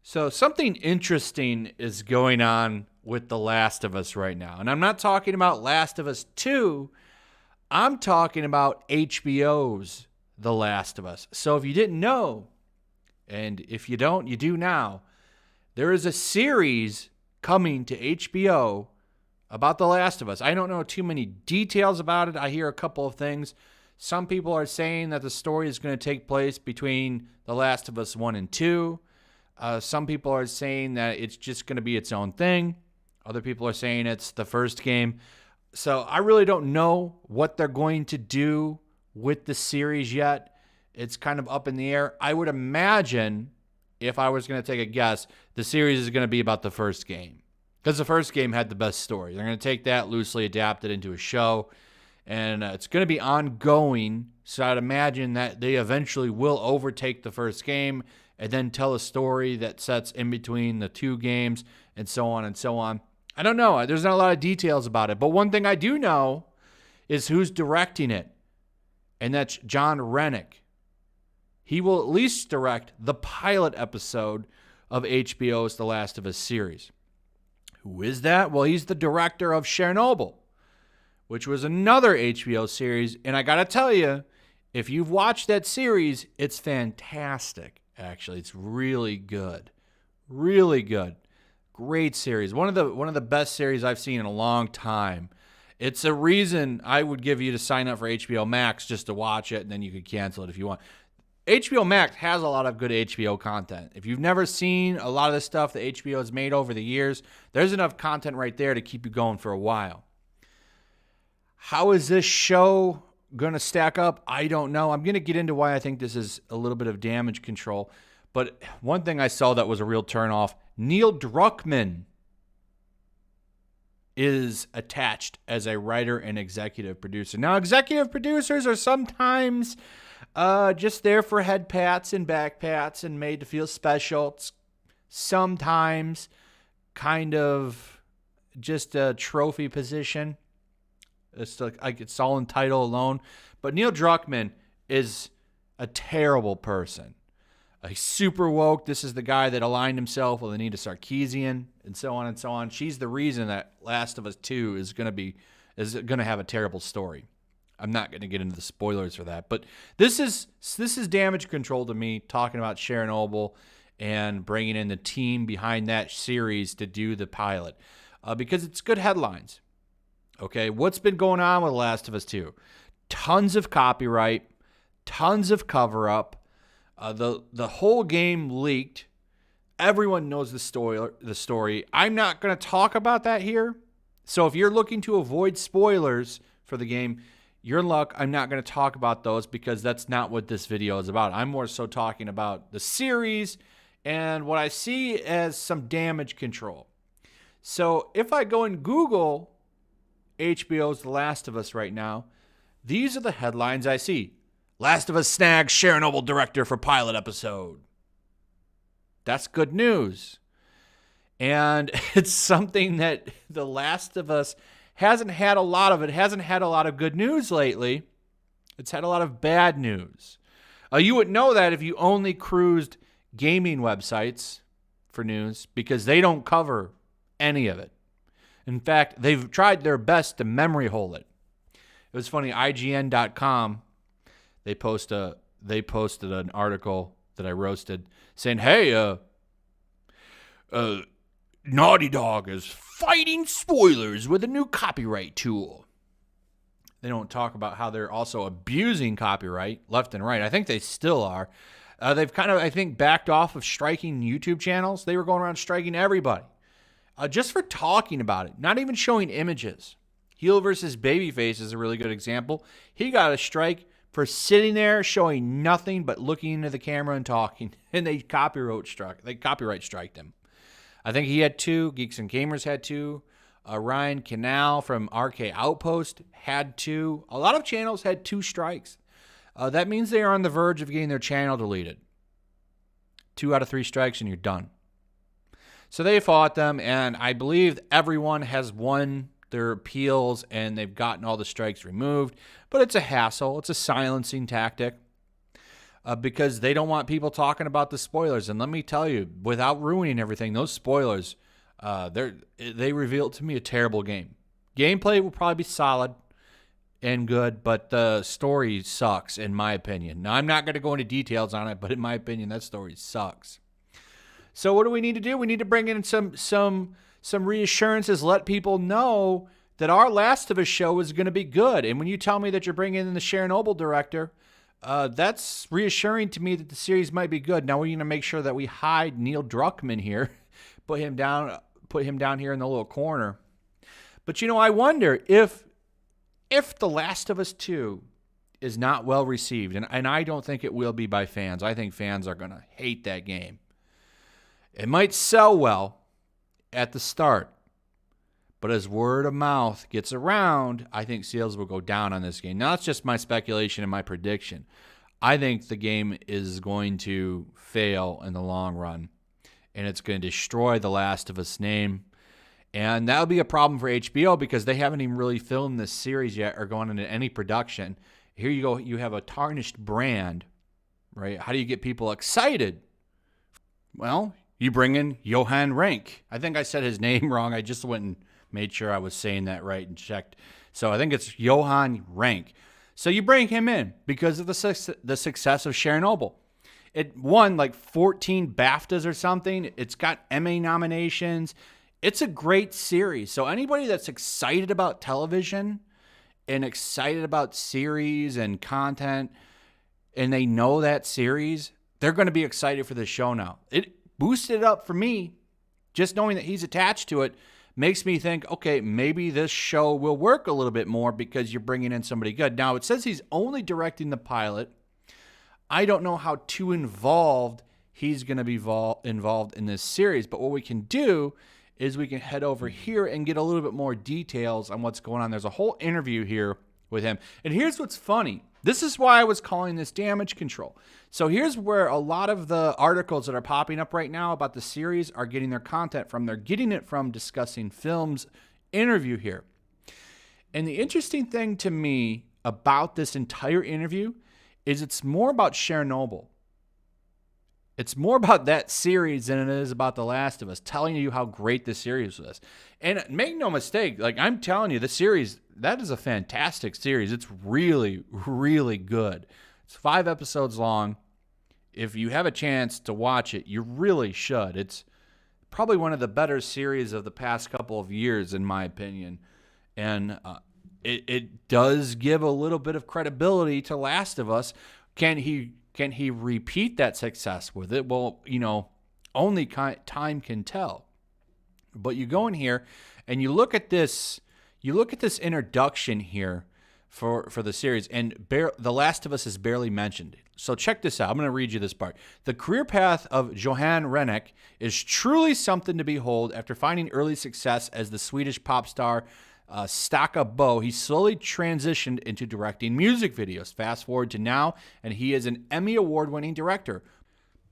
So something interesting is going on with The Last of Us right now. And I'm not talking about Last of Us 2. I'm talking about HBO's The Last of Us. So if you didn't know, and if you don't, you do now, there is a series coming to HBO about The Last of Us. I don't know too many details about it. I hear a couple of things. Some people are saying that the story is going to take place between The Last of Us 1 and 2. Some people are saying that it's just going to be its own thing. Other people are saying it's the first game. So I really don't know what they're going to do with the series yet. It's kind of up in the air. I would imagine, if I was going to take a guess, the series is going to be about the first game. Because the first game had the best story. They're going to take that, loosely adapt it into a show. And it's going to be ongoing. So I'd imagine that they eventually will overtake the first game and then tell a story that sets in between the two games and so on and so on. I don't know. There's not a lot of details about it. But one thing I do know is who's directing it. And that's John Rennick. He will at least direct the pilot episode of HBO's The Last of Us series. Who is that? Well, he's the director of Chernobyl, which was another HBO series. And I got to tell you, if you've watched that series, it's fantastic. Actually, it's really good. Really good. Great series. One of the best series I've seen in a long time. It's a reason I would give you to sign up for HBO Max just to watch it, and then you could cancel it if you want. HBO Max has a lot of good HBO content. If you've never seen a lot of the stuff that HBO has made over the years, there's enough content right there to keep you going for a while. How is this show going to stack up? I don't know. I'm going to get into why I think this is a little bit of damage control. But one thing I saw that was a real turnoff, Neil Druckmann is attached as a writer and executive producer. Now, executive producers are sometimes just there for head pats and back pats and made to feel special. It's sometimes kind of just a trophy position. It's like it's all in title alone. But Neil Druckmann is a terrible person. He's super woke. This is the guy that aligned himself with Anita Sarkeesian and so on and so on. She's the reason that Last of Us 2 is going to have a terrible story. I'm not going to get into the spoilers for that. But this is damage control to me, talking about Chernobyl and bringing in the team behind that series to do the pilot. Because it's good headlines. Okay, what's been going on with Last of Us 2? Tons of copyright, tons of cover-up. The whole game leaked. Everyone knows the story. I'm not going to talk about that here. So if you're looking to avoid spoilers for the game, you're in luck. I'm not going to talk about those because that's not what this video is about. I'm more so talking about the series and what I see as some damage control. So if I go and Google HBO's The Last of Us right now, these are the headlines I see. Last of Us snags Chernobyl director for pilot episode. That's good news. And it's something that The Last of Us hasn't had a lot of. It hasn't had a lot of good news lately. It's had a lot of bad news. You would know that if you only cruised gaming websites for news because they don't cover any of it. In fact, they've tried their best to memory hole it. It was funny, IGN.com, they posted an article that I roasted saying, hey, Naughty Dog is fighting spoilers with a new copyright tool. They don't talk about how they're also abusing copyright left and right. I think they still are. They've kind of, I think, backed off of striking YouTube channels. They were going around striking everybody. Just for talking about it, not even showing images. Heel versus Babyface is a really good example. He got a strike for sitting there showing nothing but looking into the camera and talking, and they copyright striked him. I think he had 2. Geeks and Gamers had 2. Ryan Canal from RK Outpost had 2. A lot of channels had 2 strikes. That means they are on the verge of getting their channel deleted. 2 out of 3 strikes and you're done. So they fought them, and I believe everyone has won their appeals, and they've gotten all the strikes removed. But it's a hassle. It's a silencing tactic. because they don't want people talking about the spoilers. And let me tell you, without ruining everything, those spoilers, they reveal to me a terrible game. Gameplay will probably be solid and good, but the story sucks, in my opinion. Now, I'm not going to go into details on it, but in my opinion, that story sucks. So what do we need to do? We need to bring in some reassurances, let people know that our Last of Us show is going to be good. And when you tell me that you're bringing in the Chernobyl director, that's reassuring to me that the series might be good. Now we're going to make sure that we hide Neil Druckmann here, put him down here in the little corner. But I wonder if The Last of Us 2 is not well received, and I don't think it will be by fans. I think fans are going to hate that game. It might sell well at the start, but as word of mouth gets around, I think sales will go down on this game. Now, that's just my speculation and my prediction. I think the game is going to fail in the long run, and it's going to destroy The Last of Us name. And that'll be a problem for HBO because they haven't even really filmed this series yet or gone into any production. Here you go. You have a tarnished brand, right? How do you get people excited? Well, you bring in Johan Renck. I think I said his name wrong. I just went and made sure I was saying that right and checked. So I think it's Johan Renck. So you bring him in because of the success of Chernobyl. It won like 14 BAFTAs or something. It's got Emmy nominations. It's a great series. So anybody that's excited about television and excited about series and content, and they know that series, they're going to be excited for the show now. It boosted it up for me. Just knowing that he's attached to it makes me think, okay, maybe this show will work a little bit more because you're bringing in somebody good. Now, it says he's only directing the pilot. I don't know how too involved he's going to be involved in this series, but what we can do is we can head over here and get a little bit more details on what's going on. There's a whole interview here with him. And here's what's funny. This is why I was calling this damage control. So here's where a lot of the articles that are popping up right now about the series are getting their content from. They're getting it from Discussing Films interview here. And the interesting thing to me about this entire interview is it's more about Chernobyl. It's more about that series than it is about The Last of Us, telling you how great this series was. And make no mistake, like I'm telling you, the series, that is a fantastic series. It's really, really good. It's 5 episodes long. If you have a chance to watch it, you really should. It's probably one of the better series of the past couple of years, in my opinion. And it does give a little bit of credibility to Last of Us. Can he repeat that success with it? Well, only time can tell. But you go in here and you look at this introduction here for the series, and The Last of Us is barely mentioned. So check this out. I'm going to read you this part. The career path of Johan Renck is truly something to behold. After finding early success as the Swedish pop star Stakka Bo, he slowly transitioned into directing music videos. Fast forward to now, and he is an Emmy Award-winning director.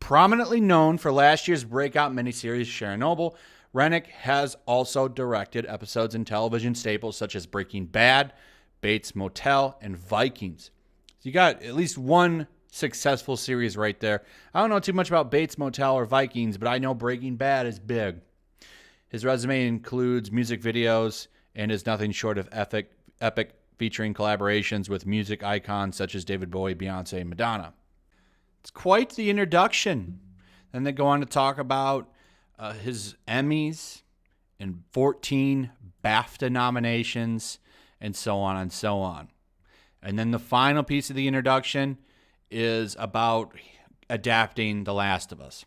Prominently known for last year's breakout miniseries Chernobyl, Renck has also directed episodes in television staples such as Breaking Bad, Bates Motel, and Vikings. So you got at least one successful series right there. I don't know too much about Bates Motel or Vikings, but I know Breaking Bad is big. His resume includes music videos and is nothing short of epic, featuring collaborations with music icons such as David Bowie, Beyonce, and Madonna. It's quite the introduction. Then they go on to talk about his Emmys and 14 BAFTA nominations and so on and so on. And then the final piece of the introduction is about adapting The Last of Us.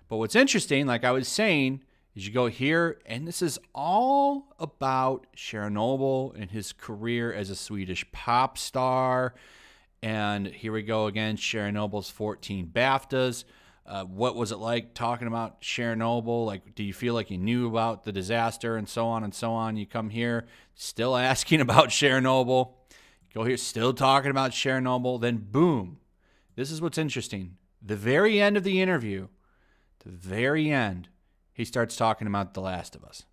But what's interesting, like I was saying, is you go here, and this is all about Chernobyl and his career as a Swedish pop star. And here we go again, Chernobyl's 14 BAFTAs. What was it like talking about Chernobyl? Like, do you feel like you knew about the disaster and so on and so on? You come here, still asking about Chernobyl. Go here, still talking about Chernobyl. Then boom. This is what's interesting. The very end of the interview, the very end, he starts talking about The Last of Us.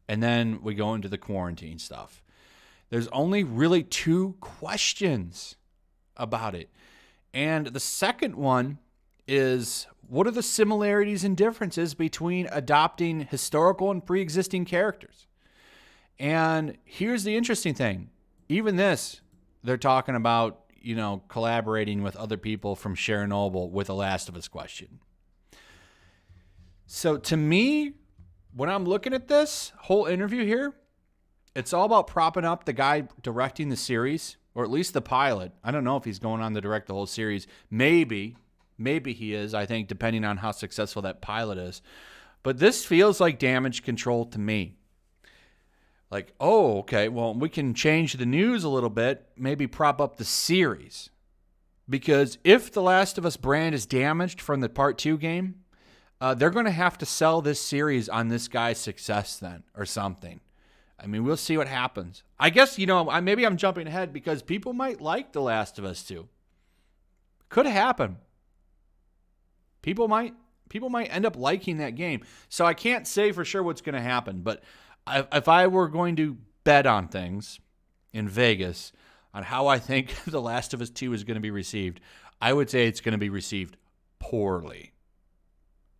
And then we go into the quarantine stuff. There's only really 2 questions about it. And the second one is, what are the similarities and differences between adopting historical and pre-existing characters? And here's the interesting thing. Even this, they're talking about, collaborating with other people from Chernobyl with a Last of Us question. So to me, when I'm looking at this whole interview here, it's all about propping up the guy directing the series, or at least the pilot. I don't know if he's going on to direct the whole series. Maybe he is, I think, depending on how successful that pilot is. But this feels like damage control to me. Like, oh, okay, well, we can change the news a little bit, maybe prop up the series. Because if the Last of Us brand is damaged from the Part 2 game, they're going to have to sell this series on this guy's success then, or something. I mean, we'll see what happens. I guess, maybe I'm jumping ahead because people might like The Last of Us 2. Could happen. People might end up liking that game. So I can't say for sure what's going to happen. But if I were going to bet on things in Vegas on how I think The Last of Us 2 is going to be received, I would say it's going to be received poorly.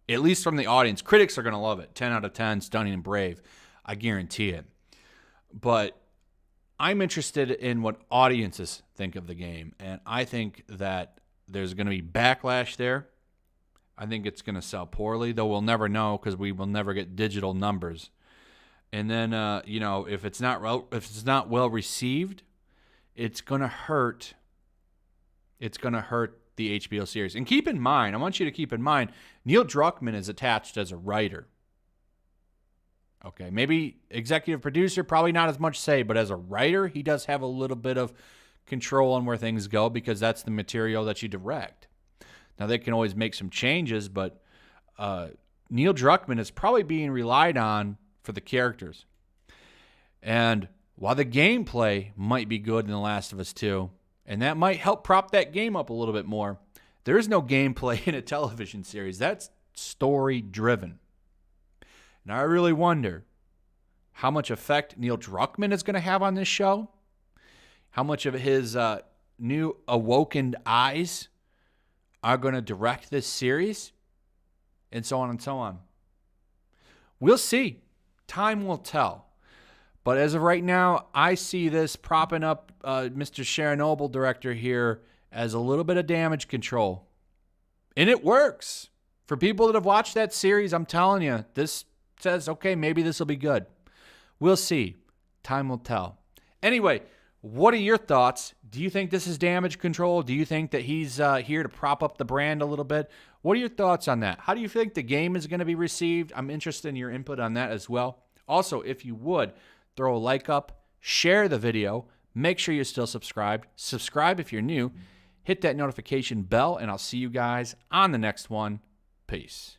At least from the audience. Critics are going to love it. 10 out of 10, stunning and brave. I guarantee it. But I'm interested in what audiences think of the game. And I think that there's going to be backlash there. I think it's going to sell poorly, though we'll never know because we will never get digital numbers. And then, if it's not well received, it's going to hurt. It's going to hurt the HBO series. And keep in mind, I want you to keep in mind, Neil Druckmann is attached as a writer. Okay, maybe executive producer, probably not as much say, but as a writer, he does have a little bit of control on where things go because that's the material that you direct. Now, they can always make some changes, but Neil Druckmann is probably being relied on for the characters. And while the gameplay might be good in The Last of Us 2, and that might help prop that game up a little bit more, there is no gameplay in a television series. That's story-driven. And I really wonder how much effect Neil Druckmann is going to have on this show, how much of his new awoken eyes are going to direct this series, and so on and so on. We'll see. Time will tell. But as of right now, I see this propping up Mr. Chernobyl director here as a little bit of damage control. And it works. For people that have watched that series, I'm telling you, this says, okay, maybe this will be good. We'll see. Time will tell. Anyway, what are your thoughts? Do you think this is damage control? Do you think that he's here to prop up the brand a little bit? What are your thoughts on that? How do you think the game is going to be received? I'm interested in your input on that as well. Also, if you would, throw a like up, share the video, make sure you're still subscribed. Subscribe if you're new. Hit that notification bell, and I'll see you guys on the next one. Peace.